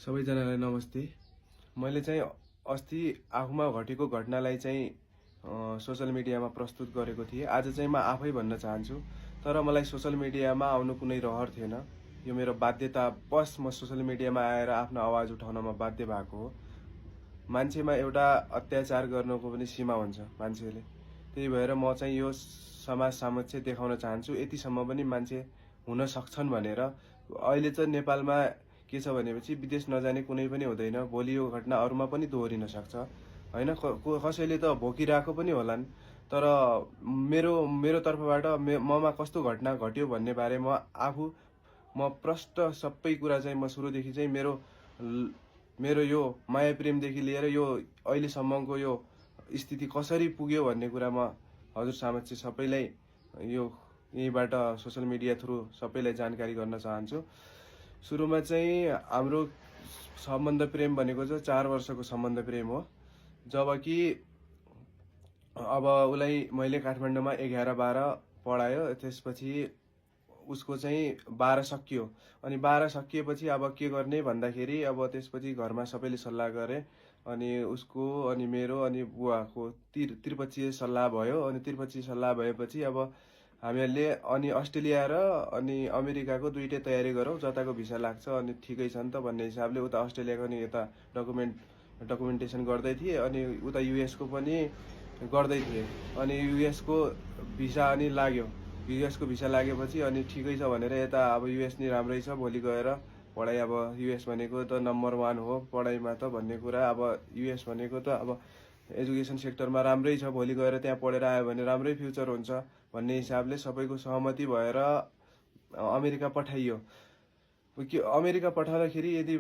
सबैजनालाई नमस्ते। मैले चाहिँ अस्ति आफूमा घटेको घटनालाई चाहिँ सोशल मिडियामा प्रस्तुत गरेको थिएँ। आज चाहिँ म आफै भन्न चाहन्छु। तर मलाई सोशल मिडियामा आउनु कुनै रहर थिएन। यो मेरो बाध्यतावश म सोशल मिडियामा आएर आफ्नो आवाज उठाउनमा बाध्य भएको हो। मान्छेमा एउटा अत्याचार गर्नको पनि सीमा हुन्छ मान्छेले। त्यही भएर म चाहिँ यो समाज समक्ष देखाउन चाहन्छु यतिसम्म पनि मान्छे हुन सक्छन् भनेर। अहिले चाहिँ नेपालमा के छ भनेपछि विदेश नजाने कुनै पनि हुँदैन। भोलि यो घटना अरूमा पनि दोहोरिन सक्छ हैन। कसैले त भोकिरहेको पनि होलान्। तर मेरो तर्फबाट ममा कस्तो घटना घट्यो भन्ने बारे म प्रष्ट सबै कुरा चाहिँ म सुरुदेखि चाहिँ मेरो यो माया प्रेमदेखि लिएर यो अहिलेसम्मको यो स्थिति कसरी पुग्यो भन्ने कुरा म हजुर समक्ष सबैलाई यहीबाट सोशल मिडिया थ्रु सबैलाई जानकारी गर्न चाहन्छु। सुरुमा चाहिँ हाम्रो सम्बन्ध प्रेम भनेको चाहिँ 4 वर्षको सम्बन्ध प्रेम हो। जबकि अब उसलाई मैले काठमाडौँमा 11-12 पढायो। त्यसपछि उसको चाहिँ 12 सकियो। अनि 12 सकिएपछि अब के गर्ने भन्दाखेरि अब त्यसपछि घरमा सबैले सल्लाह गरे। अनि उसको अनि मेरो अनि बुवाको त्रिपक्षीय सल्लाह भयो। अनि त्रिपक्षीय सल्लाह भएपछि अब हामीहरूले अनि अस्ट्रेलिया र अनि अमेरिकाको दुईटै तयारी गरौँ, जताको भिसा लाग्छ अनि ठिकै छ नि त भन्ने हिसाबले उता अस्ट्रेलियाको अनि यता डकुमेन्टेसन गर्दै थिए। अनि उता युएसको पनि गर्दै थिए। अनि युएसको भिसा अनि लाग्यो। युएसको भिसा लागेपछि अनि ठिकै छ भनेर यता अब युएस नि राम्रै छ, भोलि गएर पढाइ अब युएस भनेको त नम्बर 1 हो पढाइमा त भन्ने कुरा। अब युएस भनेको त अब एजुकेसन सेक्टरमा राम्रै छ, भोलि गएर त्यहाँ पढेर आयो भने राम्रै फ्युचर हुन्छ भन्ने हिसाबले सबैको सहमति भएर अमेरिका पठाइयो। अमेरिका पठाउँदाखेरि यदि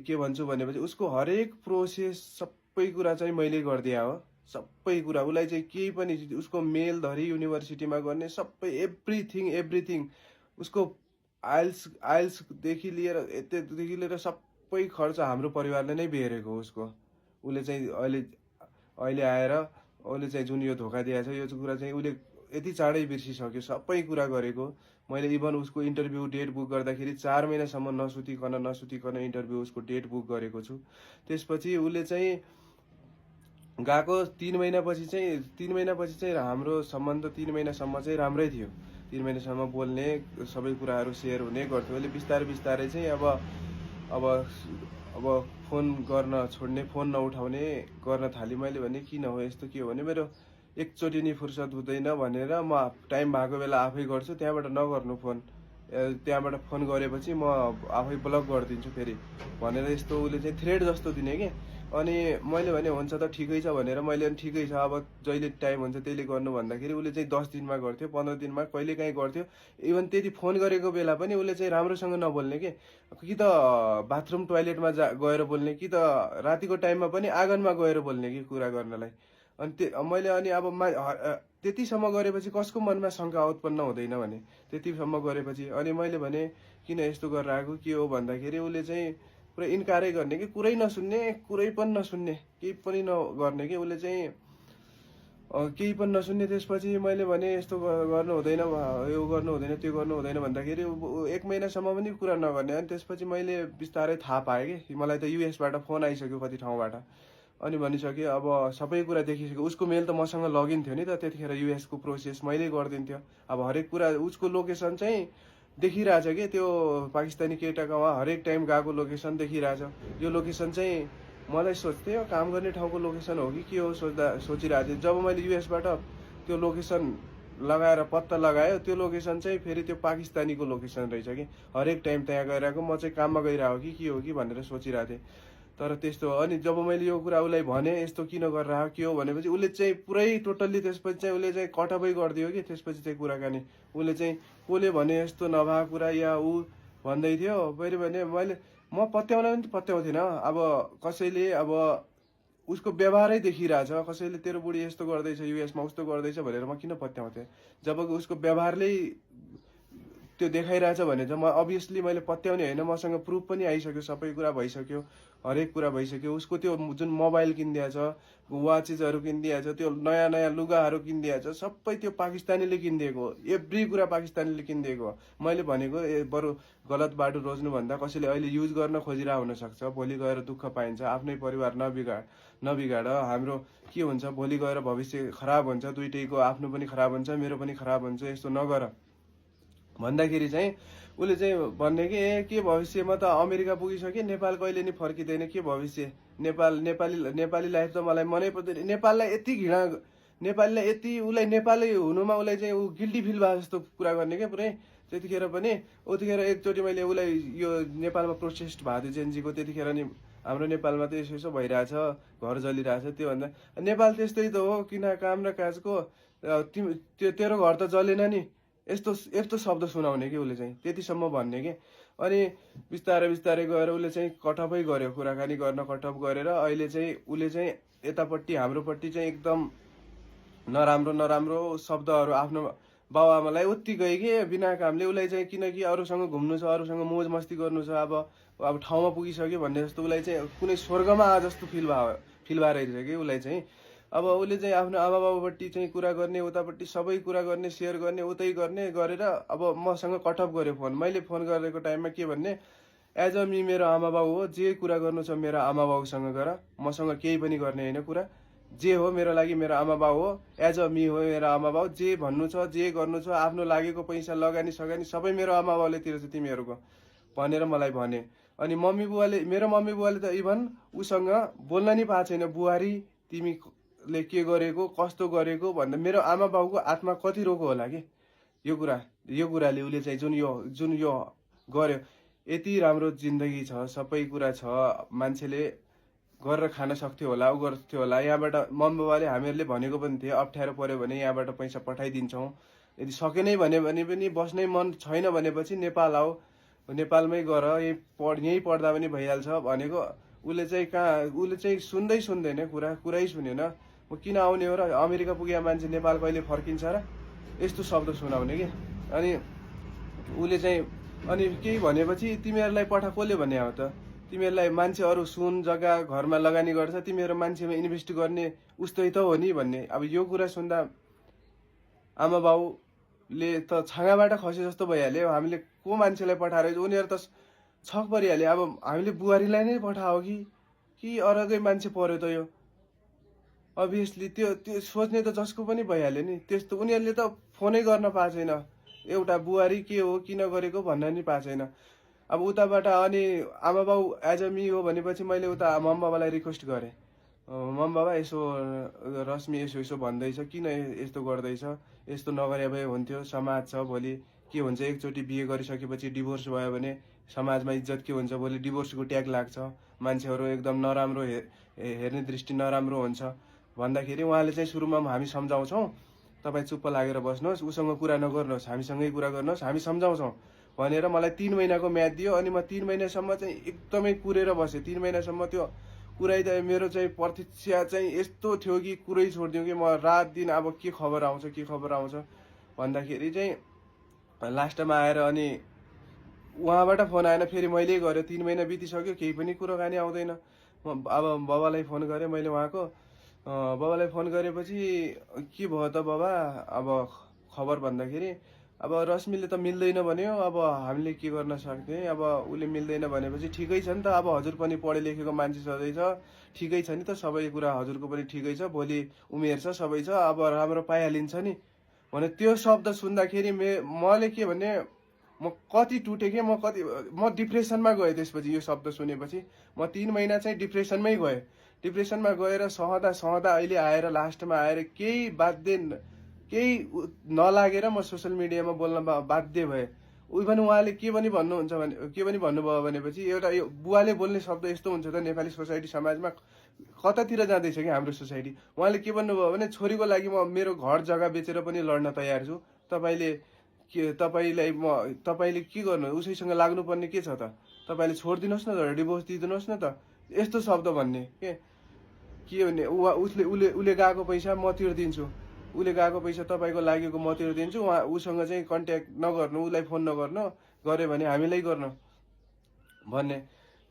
के भन्छु भनेपछि उसको हरेक प्रोसेस सबै कुरा चाहिँ मैले गरिदिए हो। सबै कुरा उसलाई चाहिँ केही पनि उसको मेल धरी युनिभर्सिटीमा गर्ने सबै एभ्रिथिङ उसको आइल्सदेखि लिएर सबै खर्च हाम्रो परिवारले नै बेहोरेको हो उसको। उसले चाहिँ अहिले आएर उसले चाहिँ जुन यो धोका दिएको छ यो कुरा चाहिँ उसले यति चाँडै बिर्सिसक्यो सबै कुरा गरेको। मैले इभन उसको इन्टरभ्यू डेट बुक गर्दाखेरि 4 महिनासम्म नसुतिकन इन्टरभ्यू उसको डेट बुक गरेको छु। त्यसपछि उसले चाहिँ गएको 3 महिनापछि चाहिँ हाम्रो सम्बन्ध 3 महिनासम्म चाहिँ राम्रै थियो। 3 महिनासम्म बोल्ने सबै कुराहरू सेयर हुने गर्थ्यो। अहिले बिस्तारै चाहिँ अब फोन गर्न छोड्ने, फोन नउठाउने गर्न थाली। मैले भने किन हो यस्तो, के हो भने मेरो एकचोटि नि फुर्सद हुँदैन भनेर म टाइम भएको बेला आफै गर्छु, त्यहाँबाट नगर्नु फोन। त्यहाँबाट फोन गरेपछि म आफै ब्लक गरिदिन्छु फेरि भनेर यस्तो उसले चाहिँ थ्रेड जस्तो दिने के। अनि मैले भने हुन्छ त ठिकै छ भनेर मैले पनि ठिकै छ अब जहिले टाइम हुन्छ त्यसले गर्नु भन्दाखेरि उसले चाहिँ 10 दिनमा गर्थ्यो, 15 दिनमा कहिलेकाहीँ गर्थ्यो। इभन त्यति फोन गरेको बेला पनि उसले चाहिँ राम्रोसँग नबोल्ने के, कि त बाथरुम टोयलेटमा गएर बोल्ने, कि त रातिको टाइममा पनि आँगनमा गएर बोल्ने कि कुरा गर्नलाई। अनि मैले अनि अब त्यतिसम्म गरेपछि कसको मनमा शङ्का उत्पन्न हुँदैन भने त्यतिसम्म गरेपछि। अनि मैले भने किन यस्तो गरेर आएको के हो भन्दाखेरि उसले चाहिँ पुरै इन्कारै गर्ने कि कुरै नसुन्ने, कुरै पनि नसुन्ने, केही पनि नगर्ने कि उसले चाहिँ केही पनि नसुन्ने। त्यसपछि मैले भने यस्तो गर्नु हुँदैन, यो गर्नु हुँदैन, त्यो गर्नु हुँदैन भन्दाखेरि 1 महिनासम्म पनि कुरा नगर्ने। अनि त्यसपछि मैले बिस्तारै थाहा पाएँ कि मलाई त युएसबाट फोन आइसक्यो कति ठाउँबाट। अनि भनिसक्यो अब सबै कुरा देखिसक्यो। उसको मेल त मसँग लगइन थियो नि त, त्यतिखेर युएसको प्रोसेस मैले गरिदिन्थ्यो। अब हरेक कुरा उसको लोकेसन चाहिँ देखिरहेछ कि त्यो पाकिस्तानी केटाकोमा हरेक टाइम गएको लोकेसन देखिरहेछ। यो लोकेसन चाहिँ मलाई सोच्थेँ काम गर्ने ठाउँको लोकेसन हो कि के हो सोचिरहेको थिएँ। जब मैले युएसबाट त्यो लोकेसन लगाएर पत्ता लगायो, त्यो लोकेसन चाहिँ फेरि त्यो पाकिस्तानीको लोकेसन रहेछ कि हरेक टाइम त्यहाँ गइरहेको। म चाहिँ काममा गइरहेको कि के हो कि भनेर सोचिरहेको थिएँ। तर त्यस्तो हो। अनि जब मैले यो कुरा उसलाई भने यस्तो किन गरेर के हो भनेपछि उसले चाहिँ पुरै टोटल्ली त्यसपछि चाहिँ उसले चाहिँ कटअपै गरिदियो कि। त्यसपछि चाहिँ कुराकानी उसले चाहिँ कसले भने यस्तो नभएको कुरा या ऊ भन्दै थियो। फेरि भने म पत्याउन पनि पत्याउँथिनँ। अब कसैले अब उसको व्यवहारै देखिरहेछ, कसैले तेरो बुढी यस्तो गर्दैछ युएसमा उस्तो गर्दैछ भनेर म किन पत्याउँथेँ, जबकि उसको व्यवहारले त्यो देखाइरहेछ भने चाहिँ म अभियसली मैले पत्याउने होइन, मसँग प्रुफ पनि आइसक्यो, सबै कुरा भइसक्यो, हरेक कुरा भइसक्यो। उसको त्यो जुन मोबाइल किनिदिएछ, वाचेसहरू किनिदिएछ, त्यो नयाँ नयाँ लुगाहरू किनिदिएछ, सबै त्यो पाकिस्तानीले किनिदिएको हो। एभ्री कुरा पाकिस्तानीले किनिदिएको हो। मैले भनेको बरु गलत बाटो रोज्नुभन्दा कसैले अहिले युज गर्न खोजिरहेको हुनसक्छ, भोलि गएर दुःख पाइन्छ। आफ्नै परिवार नबिगाड। हाम्रो के हुन्छ, भोलि गएर भविष्य खराब हुन्छ, दुइटैको आफ्नो पनि खराब हुन्छ, मेरो पनि खराब हुन्छ। यस्तो नगर भन्दाखेरि चाहिँ उसले चाहिँ भन्ने कि के भविष्य, म त अमेरिका पुगिसकेँ, नेपाल कहिले नि फर्किँदैन, के भविष्य, नेपाली लाइफ त मलाई मनै पर्दैन। नेपाललाई यति घृणा, नेपालीलाई यति, उसलाई नेपाली हुनुमा उसलाई चाहिँ ऊ गिल्टी फिल भयो जस्तो कुरा गर्ने क्या पुरै। त्यतिखेर पनि उतिखेर एकचोटि मैले उसलाई यो नेपालमा प्रोटेस्ट भएको थियो जेएनजीको, त्यतिखेर नि हाम्रो नेपालमा त यसो यसो भइरहेछ, घर जलिरहेछ। त्योभन्दा नेपाल त्यस्तै त हो, किन काम र काजको, तेरो घर त जलेन नि, यस्तो यस्तो शब्द सुनाउने कि उसले चाहिँ, त्यतिसम्म भन्ने कि। अनि बिस्तारै बिस्तारै गएर उसले चाहिँ कटअपै गर्यो, कुराकानी गर्न कटअप गरेर अहिले चाहिँ उसले चाहिँ यतापट्टि हाम्रोपट्टि चाहिँ एकदम नराम्रो नराम्रो शब्दहरू आफ्नो बाबुआमालाई उति गयो कि बिना कामले। उसलाई चाहिँ किनकि अरूसँग घुम्नु छ, अरूसँग मोज मस्ती गर्नु छ, अब ठाउँमा पुगिसक्यो भन्ने जस्तो उसलाई चाहिँ कुनै स्वर्गमा आ जस्तो फिल भएर रहेछ कि उसलाई चाहिँ। अब उसले चाहिँ आफ्नो आमा बाबुपट्टि चाहिँ कुरा गर्ने, उतापट्टि सबै कुरा गर्ने, सेयर गर्ने, उतै गर्ने गरेर अब मसँग कटअप गर्यो फोन। मैले फोन गरेको टाइममा के भन्ने, एज अ मी मेरो आमा बाउ हो, जे कुरा गर्नु छ मेरो आमा बाउसँग गर, मसँग केही पनि गर्ने होइन कुरा। जे हो मेरो लागि मेरो आमा बाउ हो, एज अ मी हो मेरो आमा बाउ। जे भन्नु छ, जे गर्नु छ, आफ्नो लागेको पैसा लगानी सगानी सबै मेरो आमा बाउले तिर्छ तिमीहरूको भनेर मलाई भने। अनि मेरो मम्मी बुवाले त इभन उसँग बोल्न नि पाएको छैन, बुहारी तिमीले के गरेको, कस्तो गरेको भन्दा मेरो आमा बाउको आत्मा कति रोको होला कि यो कुराले। उसले चाहिँ जुन यो गर्यो, यति राम्रो जिन्दगी छ, सबै कुरा छ, मान्छेले गरेर खान सक्थ्यो होला, ऊ गर्थ्यो होला। यहाँबाट मम्मी बाबाले हामीहरूले भनेको पनि थियो, अप्ठ्यारो पर्यो भने यहाँबाट पैसा पठाइदिन्छौँ, यदि सकेनै भने पनि बस्नै मन छैन भनेपछि नेपाल आऊ, नेपालमै गर, यहीँ पढ्दा पनि भइहाल्छ भनेको। उसले चाहिँ सुन्दैन, कुरै सुनेन। म किन आउने हो र, अमेरिका पुगेको मान्छे नेपाल कहिले फर्किन्छ र, यस्तो शब्द सुनाउने कि। अनि उसले चाहिँ अनि केही भनेपछि तिमीहरूलाई कसले भने हो त, तिमीहरूलाई मान्छे अरू सुन जग्गा घरमा लगानी गर्छ, तिमीहरू मान्छेमा इन्भेस्ट गर्ने उस्तै त हो नि भन्ने। अब यो कुरा सुन्दा आमा बाउले त छाँगाबाट खसे जस्तो भइहाल्यो। हामीले को मान्छेलाई पठाएर, उनीहरू त छक परिहाल्यो। अब हामीले बुहारीलाई नै पठायो कि अरूकै मान्छे पर्यो त यो, अभियसली त्यो सोच्ने त जसको पनि भइहाल्यो नि। त्यस्तो उनीहरूले त फोनै गर्न पाएको छैन, एउटा बुहारी के हो, किन गरेको भन्न नि पाएको छैन। अब उताबाट अनि आमा बाउ एज अ मी हो भनेपछि मैले उता मम बाबालाई रिक्वेस्ट गरेँ, मम बाबा यसो रश्मि यसो भन्दैछ, किन यस्तो गर्दैछ, यस्तो नगरे भए हुन्थ्यो, समाज छ, भोलि के हुन्छ, एकचोटि बिहे गरिसकेपछि डिभोर्स भयो भने समाजमा इज्जत के हुन्छ, भोलि डिभोर्सको ट्याग लाग्छ, मान्छेहरू एकदम नराम्रो हेर्ने दृष्टि नराम्रो हुन्छ भन्दाखेरि उहाँले चाहिँ सुरुमा हामी सम्झाउँछौँ, तपाईँ चुप्प लागेर बस्नुहोस्, उसँग कुरा नगर्नुहोस्, हामीसँगै कुरा गर्नुहोस्, हामी सम्झाउँछौँ भनेर मलाई 3 महिनाको म्याद दियो। अनि म 3 महिनासम्म चाहिँ एकदमै कुरेर बसेँ। 3 महिनासम्म त्यो कुराइदा मेरो चाहिँ प्रतीक्षा चाहिँ यस्तो थियो कि कुरै छोडिदिउँ कि म रात दिन अब के खबर आउँछ भन्दाखेरि चाहिँ लास्टमा आएर अनि उहाँबाट फोन आएन, फेरि मैले गरेँ। 3 महिना बितिसक्यो, केही पनि कुराकानी आउँदैन। अब बाबालाई फोन गरेँ मैले, उहाँको बाबालाई फोन गरेपछि के भयो त बाबा अब खबर भन्दाखेरि, अब रश्मिले त मिल्दैन भन्यो, अब हामीले के गर्न सक्ने, अब उसले मिल्दैन भनेपछि ठिकै छ नि त, अब हजुर पनि पढे लेखेको मान्छे सधैँ छ, ठिकै छ नि त, सबै कुरा हजुरको पनि ठिकै छ, भोलि उमेर छ, सबै छ, अब राम्रो पाइहालिन्छ नि भने। त्यो शब्द सुन्दाखेरि मैले के भने, म कति टुटेँ कि, म डिप्रेसनमा गएँ त्यसपछि। यो शब्द सुनेपछि म 3 महिना चाहिँ डिप्रेसनमै गएँ। डिप्रेसनमा गएर सहँदा अहिले आएर लास्टमा आएर केही नलागेर म सोसियल मिडियामा बोल्न बाध्य भएँ। इभन उहाँले के पनि भन्नुभयो भनेपछि, एउटा यो बुवाले बोल्ने शब्द यस्तो हुन्छ त नेपाली सोसाइटी समाजमा, कतातिर जाँदैछ कि हाम्रो सोसाइटी। उहाँले के भन्नुभयो भने, छोरीको लागि म मेरो घर जग्गा बेचेर पनि लड्न तयार छु, तपाईँले के गर्नु, उसैसँग लाग्नुपर्ने के छ त, तपाईँले छोडिदिनुहोस् न त, डिभोर्स दिइदिनुहोस् न त, यस्तो शब्द भन्ने के भने उसले गएको पैसा म तिर्दिन्छु, उसले गएको पैसा तपाईँको लागेको म तिर्दिन्छु, उसँग चाहिँ कन्ट्याक्ट नगर्नु, उसलाई फोन नगर्नु, गऱ्यो भने हामीलाई गर्नु भन्ने।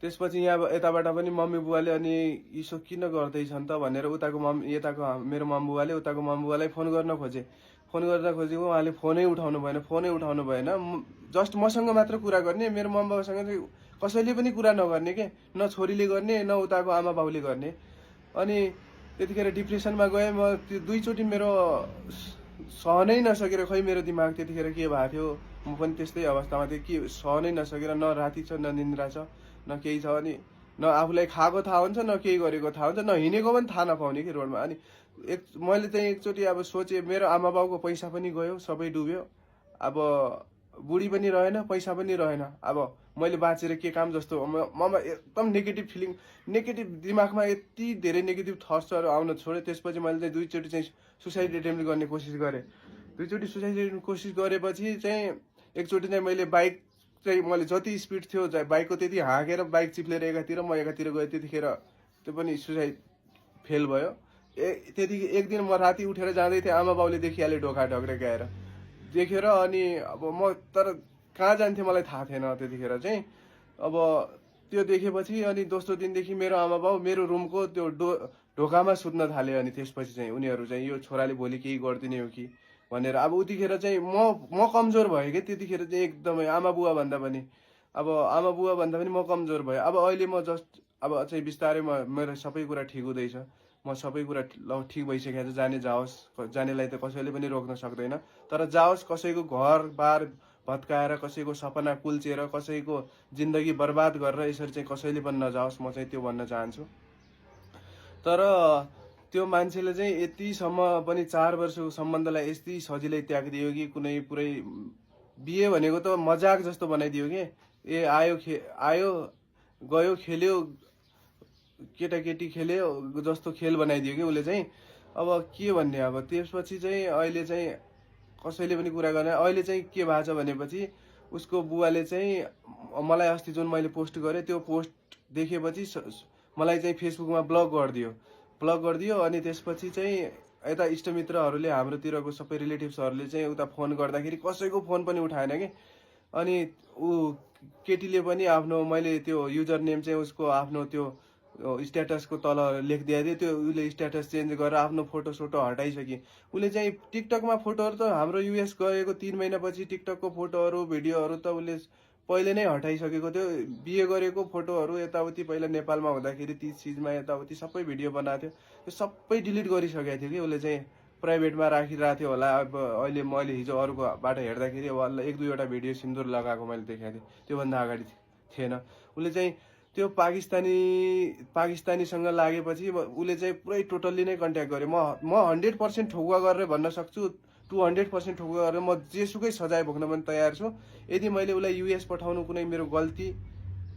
त्यसपछि यहाँ यताबाट पनि मम्मी बुवाले अनि यसो किन गर्दैछन् त भनेर उताको यताको मेरो मम्मी बुवाले उताको मम्मी बुवालाई फोन गर्न खोजेको, उहाँले फोनै उठाउनु भएन। जस्ट मसँग मात्र कुरा गर्ने, मेरो मम्मी बाबासँग चाहिँ कसैले पनि कुरा नगर्ने के, न छोरीले गर्ने न उताको आमा बाउले गर्ने। अनि त्यतिखेर डिप्रेसनमा गएँ म। त्यो 2 चोटि मेरो सहनै नसकेर, खै मेरो दिमाग त्यतिखेर के भएको थियो, म पनि त्यस्तै अवस्थामा थिएँ कि सहनै नसकेर, न राति छ न निन्द्रा छ न केही छ, अनि न आफूलाई खाएको थाहा हुन्छ न केही गरेको थाहा हुन्छ, न हिँडेको पनि थाहा नपाउने कि रोडमा। अनि मैले चाहिँ एकचोटि अब सोचेँ, मेरो आमा बाउको पैसा पनि गयो, सबै डुब्यो, अब बुढी पनि रहेन, पैसा पनि रहेन, अब मैले बाँचेर के काम जस्तो ममा एकदम नेगेटिभ फिलिङ, नेगेटिभ दिमागमा यति धेरै नेगेटिभ थट्सहरू आउन छोड्यो। त्यसपछि मैले चाहिँ 2 चोटि चाहिँ सुसाइड एटेम्प्ट गर्ने कोसिस गरेँ। 2 चोटि सुसाइड एटेम्प्ट कोसिस गरेपछि चाहिँ एकचोटि चाहिँ मैले बाइक चाहिँ मैले जति स्पिड थियो बाइकको त्यति हाँकेर बाइक चिप्लेर एकातिर म एकातिर गएँ। त्यतिखेर त्यो पनि सुसाइड फेल भयो। त्यति एक दिन म राति उठेर जाँदै थिएँ, आमा बाउले देखिहाले ढोका ढक्रे गएर देखेर। अनि अब म तर कहाँ जान्थेँ मलाई थाहा थिएन त्यतिखेर चाहिँ। अब त्यो देखेपछि अनि दोस्रो दिनदेखि मेरो आमा बाउ मेरो रुमको त्यो ढोकामा सुत्न थाल्यो। अनि त्यसपछि चाहिँ उनीहरू चाहिँ यो छोराले भोलि केही गरिदिने हो कि भनेर। अब उतिखेर चाहिँ म कमजोर भएँ कि त्यतिखेर चाहिँ एकदमै आमा बुवा भन्दा पनि म कमजोर भएँ। अब अहिले म जस्ट अब चाहिँ बिस्तारै मेरो सबै कुरा ठिक हुँदैछ, म सबै कुरा ठिक भइसकेको छ। जानेलाई त कसैले पनि रोक्न सक्दैन, तर जाओस्, कसैको घरबार भत्काएर, कसैको सपना कुल्चेर, कसैको जिन्दगी बर्बाद गरेर यसरी चाहिँ कसैले पनि नजाओस्, म चाहिँ त्यो भन्न चाहन्छु। तर त्यो मान्छेले चाहिँ यतिसम्म पनि 4 वर्षको सम्बन्धलाई यति सजिलै त्यागिदियो कि कुनै पुरै बिहे भनेको त मजाक जस्तो बनाइदियो कि आयो गयो खेल्यो, केटाकेटी खेल्यो जस्तो खेल बनाइदियो कि उसले चाहिँ। अब के भन्ने, अब त्यसपछि चाहिँ अहिले चाहिँ कसैले पनि कुरा गर्ने। अहिले चाहिँ के भएको छ भनेपछि उसको बुवाले चाहिँ मलाई अस्ति जुन मैले पोस्ट गरेँ त्यो पोस्ट देखेपछि मलाई चाहिँ फेसबुकमा ब्लक गरिदियो। अनि त्यसपछि चाहिँ यता इष्टमित्रहरूले, हाम्रोतिरको सबै रिलेटिभ्सहरूले चाहिँ उता फोन गर्दाखेरि कसैको फोन पनि उठाएन कि। अनि ऊ केटीले पनि आफ्नो, मैले त्यो युजर नेम चाहिँ उसको आफ्नो त्यो स्ट्याटसको तल लेखिदिएको थिएँ, त्यो उसले स्ट्याटस चेन्ज गरेर आफ्नो फोटो हटाइसके। उसले चाहिँ टिकटकमा फोटोहरू त हाम्रो युएस गएको 3 महिनापछि टिकटकको फोटोहरू भिडियोहरू त उसले पहिले नै हटाइसकेको थियो। बिहे गरेको फोटोहरू यताउति पहिला नेपालमा हुँदाखेरि ती चिजमा यताउति सबै भिडियो बनाएको थियो, त्यो सबै डिलिट गरिसकेको थियो कि उसले चाहिँ प्राइभेटमा राखिरहेको थियो होला। अब अहिले मैले हिजो अरूकोबाट हेर्दाखेरि अब 1-2वटा भिडियो सिन्दुर लगाएको मैले देखाएको थिएँ, त्योभन्दा अगाडि थिएन। उसले चाहिँ त्यो पाकिस्तानीसँग लागेपछि उसले चाहिँ पुरै टोटल्ली नै कन्ट्याक्ट गर्यो। म 100% ठोकुवा गरेर भन्न सक्छु, 200% ठोकुवा गरेर म जेसुकै सजाय भोग्न पनि तयार छु। यदि मैले उसलाई युएस पठाउनु कुनै मेरो गल्ती,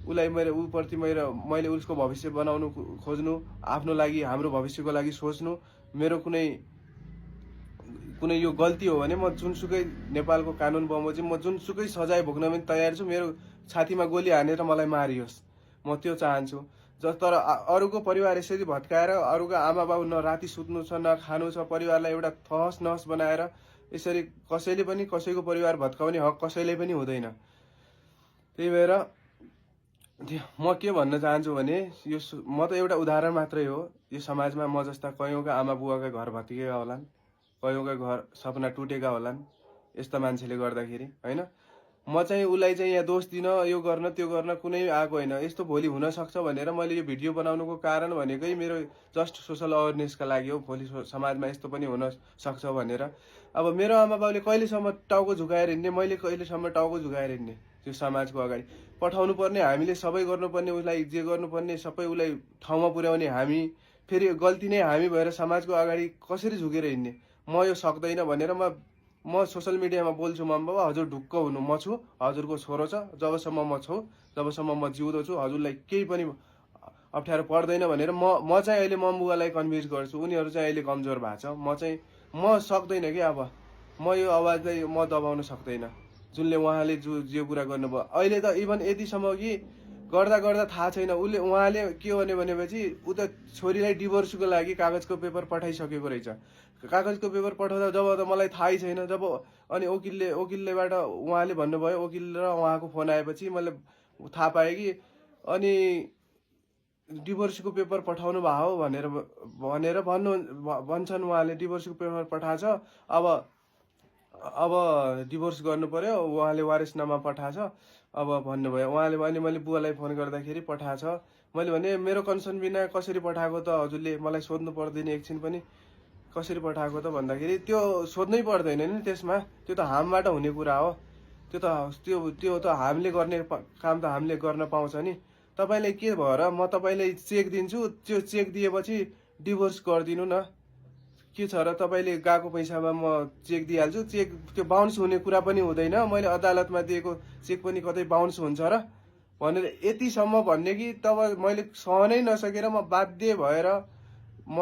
उसलाई मेरो उप्रति मैले उसको भविष्य बनाउनु खोज्नु, आफ्नो लागि, हाम्रो भविष्यको लागि सोच्नु मेरो कुनै यो गल्ती हो भने म जुनसुकै नेपालको कानुन बमोजिम म जुनसुकै सजाय भोग्न पनि तयार छु। मेरो छातीमा गोली हानेर मलाई मारियोस्, म त्यो चाहन्छु। तर अरूको परिवार यसरी भत्काएर, अरूको आमा बाउ न राति सुत्नु छ न खानु छ, परिवारलाई एउटा तहस नहस बनाएर यसरी कसैले पनि कसैको परिवार भत्काउने हक कसैले पनि हुँदैन। त्यही भएर म के भन्न चाहन्छु भने म त एउटा उदाहरण मात्रै हो। यो समाजमा म जस्ता कयौँका आमा बुवाका घर भत्किएका होलान्, कयौँका घर सपना टुटेका होलान् यस्ता मान्छेले गर्दाखेरि, होइन। म चाहिँ उसलाई चाहिँ यहाँ दोष दिन, यो गर्न त्यो गर्न कुनै आएको होइन। यस्तो भोलि हुनसक्छ भनेर मैले यो भिडियो बनाउनुको कारण भनेकै मेरो जस्ट सोसल अवेरनेसका लागि हो। भोलि समाजमा यस्तो पनि हुन सक्छ भनेर। अब मेरो आमा बाउले कहिलेसम्म टाउको झुकाएर हिँड्ने, मैले कहिलेसम्म टाउको झुकाएर हिँड्ने त्यो समाजको अगाडि। पठाउनु पर्ने हामीले सबै गर्नुपर्ने, उसलाई जे गर्नुपर्ने सबै उसलाई ठाउँमा पुर्याउने हामी, फेरि गल्ती नै हामी भएर समाजको अगाडि कसरी झुकेर हिँड्ने। म यो सक्दैन भनेर म सोसल मिडियामा बोल्छु, मम्मी बाबा हजुर ढुक्क हुनु, म छु, हजुरको छोरो छ, जबसम्म म छु, जबसम्म म जिउँदो छु, हजुरलाई केही पनि अप्ठ्यारो पर्दैन भनेर म चाहिँ अहिले मम्मी बुवालाई कन्भिन्स गर्छु। उनीहरू चाहिँ अहिले कमजोर भएको छ। म सक्दैन कि अब म यो आवाजलाई म दबाउन सक्दैन, जुनले उहाँले जे कुरा गर्नुभयो। अहिले त इभन यतिसम्म कि गर्दा गर्दा थाहा छैन उहाँले के भन्यो भनेपछि उता छोरीलाई डिभोर्सको लागि कागजको पेपर पठाइसकेको रहेछ। कागजको पेपर पठाउँदा जब त मलाई थाहै छैन, जब अनि वकिललेबाट उहाँले भन्नुभयो, वकिल र उहाँको फोन आएपछि मैले थाहा पाएँ कि अनि डिभोर्सको पेपर पठाउनु भयो हो भनेर भन्छन्। उहाँले डिभोर्सको पेपर पठाएछ, अब डिभोर्स गर्नु पर्यो, उहाँले वारिसनामा पठाएछ अब भन्नुभयो उहाँले। अनि मैले बुवालाई फोन गर्दाखेरि पठाएछ। मैले भने मेरो कन्सर्न बिना कसरी पठाएको त हजुरले मलाई सोध्नु पर्दैन एकछिन पनि, कसरी पठाएको त भन्दाखेरि त्यो सोध्नै पर्दैन नि त्यसमा, त्यो त हामीबाट हुने कुरा हो, त्यो त हामीले गर्ने काम त हामीले गर्न पाउँछ नि। तपाईँले के भएर म तपाईँलाई चेक दिन्छु, त्यो चेक दिएपछि डिभोर्स गरिदिनु न, के छ र तपाईँले गएको पैसामा म चेक दिइहाल्छु, चेक त्यो बााउन्स हुने कुरा पनि हुँदैन, मैले अदालतमा दिएको चेक पनि कतै बााउन्स हुन्छ र भनेर यतिसम्म भन्ने कि तब मैले सहनै नसकेर म बाध्य भएर म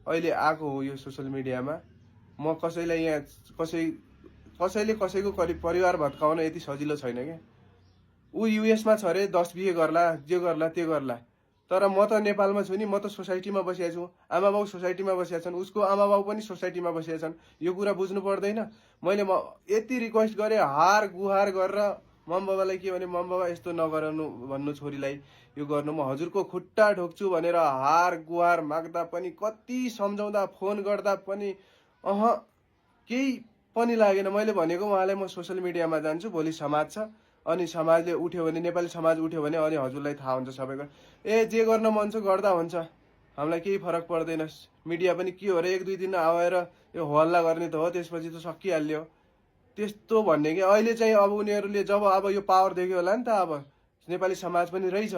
अहिले आएको हो यो सोसियल मिडियामा। म कसैलाई यहाँ कसैले कसैको परिवार भत्काउन यति सजिलो छैन क्या। ऊ युएसमा छ अरे, 10 बिहे गर्ला, जे गर्ला त्यो गर्ला, तर म त नेपालमा छु नि, म त सोसाइटीमा बसिया छु, आमा बाउ सोसाइटीमा बसिया छन्, उसको आमा बाउ पनि सोसाइटीमा बसिया छन्, यो कुरा बुझ्नु पर्दैन। मैले यति रिक्वेस्ट गरेँ, हार गुहार गरेर मम बाबालाई के भने, मम बाबा यस्तो नगराउनु भन्नु छोरीलाई, यो गर्नु म हजुरको खुट्टा ढोक्छु भनेर हार गुहार माग्दा पनि, कति सम्झाउँदा फोन गर्दा पनि केही पनि लागेन। मैले भनेको उहाँलाई म सोसियल मिडियामा जान्छु, भोलि समाज छ, अनि समाजले उठ्यो भने, नेपाली समाज उठ्यो भने अनि हजुरलाई थाहा हुन्छ सबैको, जे गर्न मन छ गर्दा हुन्छ, हामीलाई केही फरक पर्दैन। मिडिया पनि के हो र, 1-2 दिन आएर यो हल्ला गर्ने त हो, त्यसपछि त सकिहाल्यो त्यस्तो भन्ने कि। अहिले चाहिँ अब उनीहरूले जब अब यो पावर देख्यो होला नि त, अब नेपाली समाज पनि रहेछ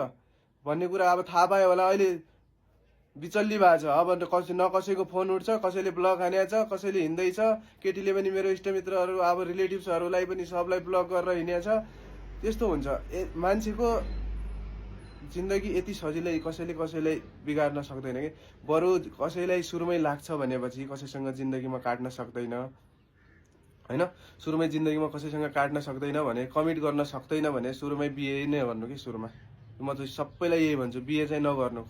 भन्ने कुरा अब थाहा पायो होला, अहिले बिचल्ली भएको छ। अब न कसैको फोन उठ्छ, कसैले ब्लक हानेको छ, कसैले हिँड्दैछ, केटीले पनि मेरो इष्टमित्रहरू अब रिलेटिभ्सहरूलाई पनि सबलाई ब्लक गरेर हिँडेको छ। त्यस्तो हुन्छ, मान्छेको जिन्दगी यति सजिलै कसैलाई बिगार्न सक्दैन कि। बरु कसैलाई सुरुमै लाग्छ भनेपछि कसैसँग जिन्दगीमा काट्न सक्दैन होइन, सुरुमै जिन्दगीमा कसैसँग काट्न सक्दैन भने, कमिट गर्न सक्दैन भने सुरुमै बिहे नै गर्नु कि। सुरुमा म त सबैलाई यही भन्छु, बिहे चाहिँ नगर्नु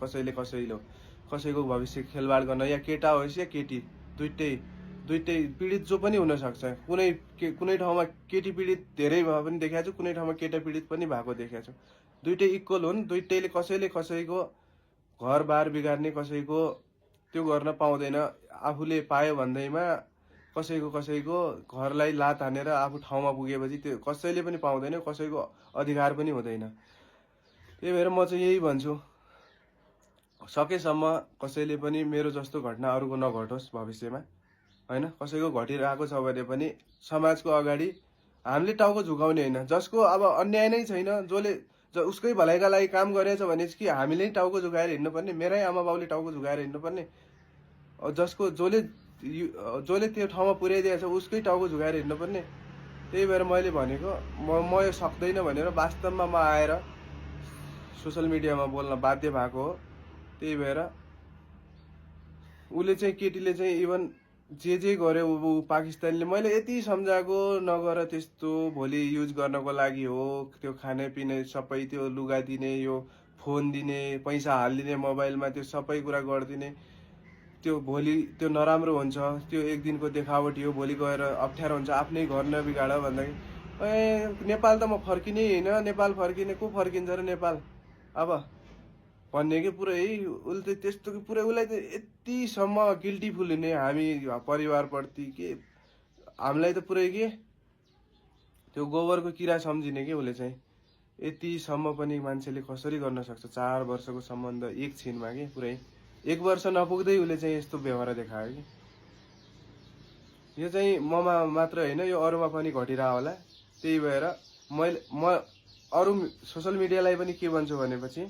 कसैको भविष्य खेलवाड गर्न, या केटा होस् या केटी, दुइटै पीडित जो पनि हुनसक्छ। कुनै ठाउँमा केटी पीडित धेरै भए पनि देखाएको छु, कुनै ठाउँमा केटा पीडित पनि भएको देखाएको छु। दुइटै इक्वल हुन्, दुइटैले कसैले कसैको घरबार बिगार्ने, कसैको त्यो गर्न पाउँदैन। आफूले पायो भन्दैमा कसैको घरलाई लात हानेर आफू ठाउँमा पुगेपछि त्यो कसैले पनि पाउँदैन, कसैको अधिकार पनि हुँदैन। त्यही भएर म चाहिँ यही भन्छु, सकेसम्म कसैले पनि मेरो जस्तो घटना अरूको नघटोस् भविष्यमा होइन। कसैको घटिरहेको छ भने पनि समाजको अगाडि हामीले टाउको झुकाउने होइन, जसको अब अन्याय नै छैन, उसकै भलाइका लागि काम गरेछ भने कि हामीले टाउको झुकाएर हिँड्नुपर्ने, मेरै आमा बाउले टाउको झुकाएर हिँड्नुपर्ने, जसले त्यो ठाउँमा पुर्याइदिएको छ उसकै टाउको झुकाएर हिँड्नुपर्ने। त्यही भएर मैले भनेको म यो सक्दैन भनेर वास्तवमा म आएर सोसियल मिडियामा बोल्न बाध्य भएको हो। त्यही भएर उसले चाहिँ, केटीले चाहिँ इभन जे गर्यो ऊ पाकिस्तानले, मैले यति सम्झाएको नगर त्यस्तो, भोलि युज गर्नको लागि हो, त्यो खाने पिने सबै, त्यो लुगा दिने, यो फोन दिने, पैसा हालिदिने मोबाइलमा, त्यो सबै कुरा गरिदिने, त्यो भोलि त्यो नराम्रो हुन्छ, त्यो एक दिनको देखावटी हो, भोलि गएर अप्ठ्यारो हुन्छ, आफ्नै घर नबिगाड भन्दाखेरि नेपाल त म फर्किने होइन, नेपाल फर्किने को फर्किन्छ र नेपाल अब भन्ने कि। पुरै उसले त्यस्तो कि पुरै उसलाई त यतिसम्म गिल्टी फुल हुने हामी परिवारप्रति कि हामीलाई त पुरै के त्यो गोबरको किरा सम्झिने कि उसले चाहिँ। यतिसम्म पनि मान्छेले कसरी गर्न सक्छ, 4 वर्षको सम्बन्ध एक छिनमा कि, पुरै 1 वर्ष नपुग्दै उसले चाहिँ यस्तो व्यवहार देखायो कि। यो चाहिँ ममा मात्र होइन, यो अरूमा पनि घटिरह होला। त्यही भएर म अरू सोसियल मिडियालाई पनि के भन्छु भनेपछि,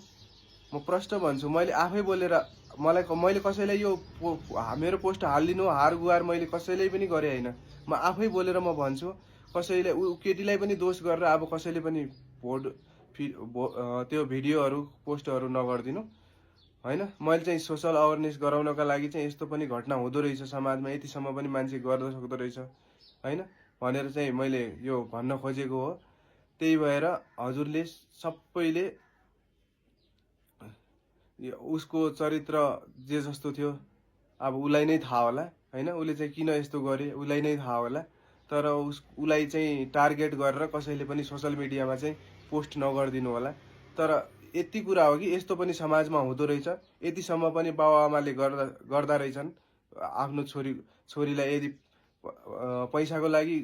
म प्रश्न भन्छु, मैले आफै बोलेर मैले कसैलाई यो मेरो पोस्ट हालिदिनु हार गुहार मैले कसैलाई पनि गरे होइन, म आफै बोलेर म भन्छु। कसैले केटीलाई पनि दोष गरेर अब कसैले पनि त्यो भिडियोहरू पोस्टहरू नगरिदिनु होइन। मैले चाहिँ सोसल अवेरनेस गराउनका लागि चाहिँ यस्तो पनि घटना हुँदो रहेछ समाजमा, यतिसम्म पनि मान्छे गर्न सक्दो रहेछ होइन भनेर चाहिँ मैले यो भन्न खोजेको हो। त्यही भएर हजुरले सबैले उसको चरित्र जे जस्तो थियो अब उसलाई नै थाहा होला होइन, उसले चाहिँ किन यस्तो गरे उसलाई नै थाहा होला। तर उसलाई चाहिँ टार्गेट गरेर कसैले पनि सोसल मिडियामा चाहिँ पोस्ट नगरिदिनु होला। तर यति कुरा हो कि यस्तो पनि समाजमा हुँदो रहेछ, यतिसम्म पनि बाबुआमाले गर्दा रहेछन् आफ्नो छोरीलाई। यदि पैसाको लागि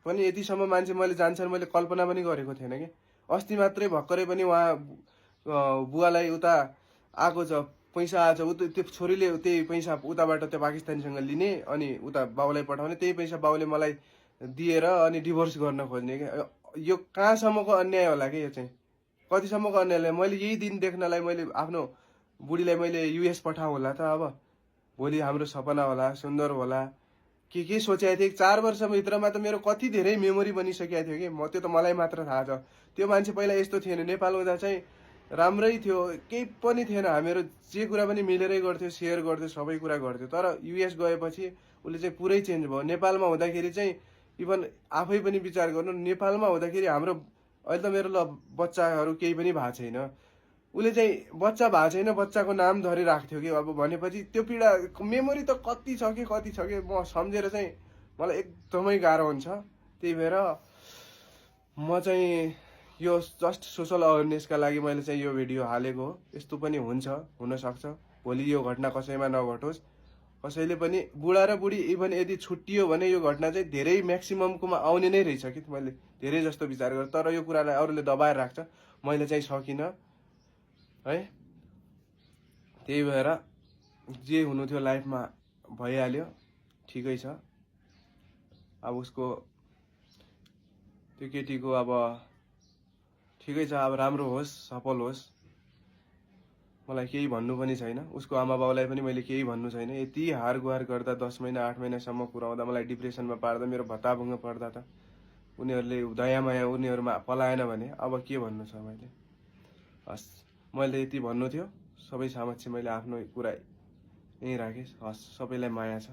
पनि यतिसम्म मान्छे मैले जान्छन्, मैले कल्पना पनि गरेको थिएन कि। अस्ति मात्रै भर्खरै पनि उहाँ बुवालाई उता आएको छ, पैसा आएको छ, त्यो छोरीले त्यही पैसा उताबाट त्यो पाकिस्तानीसँग लिने अनि उता बाउलाई पठाउने, त्यही पैसा बाउले मलाई दिएर अनि डिभोर्स गर्न खोज्ने क्या। यो कहाँसम्मको अन्याय होला कि, यो चाहिँ कतिसम्मको अन्याय। मैले यही दिन देख्नलाई मैले आफ्नो बुढीलाई मैले युएस पठाउँ होला त। अब भोलि हाम्रो सपना होला, सुन्दर होला, के सोचेको थिएँ। 4 वर्षभित्रमा त मेरो कति धेरै मेमोरी बनिसकेको थियो कि, त्यो त मलाई मात्र थाहा छ। त्यो मान्छे पहिला यस्तो थिएन, नेपाल हुँदा चाहिँ राम्रै थियो, केही पनि थिएन, हामीहरू जे कुरा पनि मिलेरै गर्थ्यो, सेयर गर्थ्यो, सबै कुरा गर्थ्यो। तर युएस गएपछि उसले चाहिँ पुरै चेन्ज भयो। नेपालमा हुँदाखेरि चाहिँ इभन आफै पनि विचार गर्नु, नेपालमा हुँदाखेरि हाम्रो अहिले त मेरो बच्चाहरू केही पनि भएको छैन, उसले चाहिँ बच्चा भएको छैन, बच्चाको नाम धरि राख्थ्यो कि। अब भनेपछि त्यो पीडा मेमोरी त कति छ कि म सम्झेर चाहिँ मलाई एकदमै गाह्रो हुन्छ। त्यही भएर म चाहिँ यो जस्ट सोसल अवेरनेसका लागि मैले चाहिँ यो भिडियो हालेको हो। यस्तो पनि हुन्छ, हुनसक्छ भोलि यो घटना कसैमा नघटोस्। कसैले पनि बुढा र बुढी इभन यदि छुट्टियो भने यो घटना चाहिँ धेरै म्याक्सिममकोमा आउने नै रहेछ कि, मैले धेरै जस्तो विचार गरेँ। तर यो कुरालाई अरूले दबाएर राख्छ, मैले चाहिँ सकिनँ है। त्यही भएर जे हुनु थियो लाइफमा भइहाल्यो, ठिकै छ। अब उसको त्यो केटीको अब ठिकै छ, अब राम्रो होस्, सफल होस्, मलाई केही भन्नु पनि छैन। उसको आमा बाउलाई पनि मैले केही भन्नु छैन। यति हार गुहार गर्दा 10 महिना 8 महिनासम्म पुऱ्याउँदा मलाई डिप्रेसनमा पार्दा, मेरो भत्ताभुङ्ग पर्दा त उनीहरूले दयामाया उनीहरूमा पलाएन भने अब के भन्नु छ मैले। हस्, मैले यति भन्नु थियो, सबै समक्ष मैले आफ्नो कुरा यहीँ राखेँ। हस्, सबैलाई माया छ।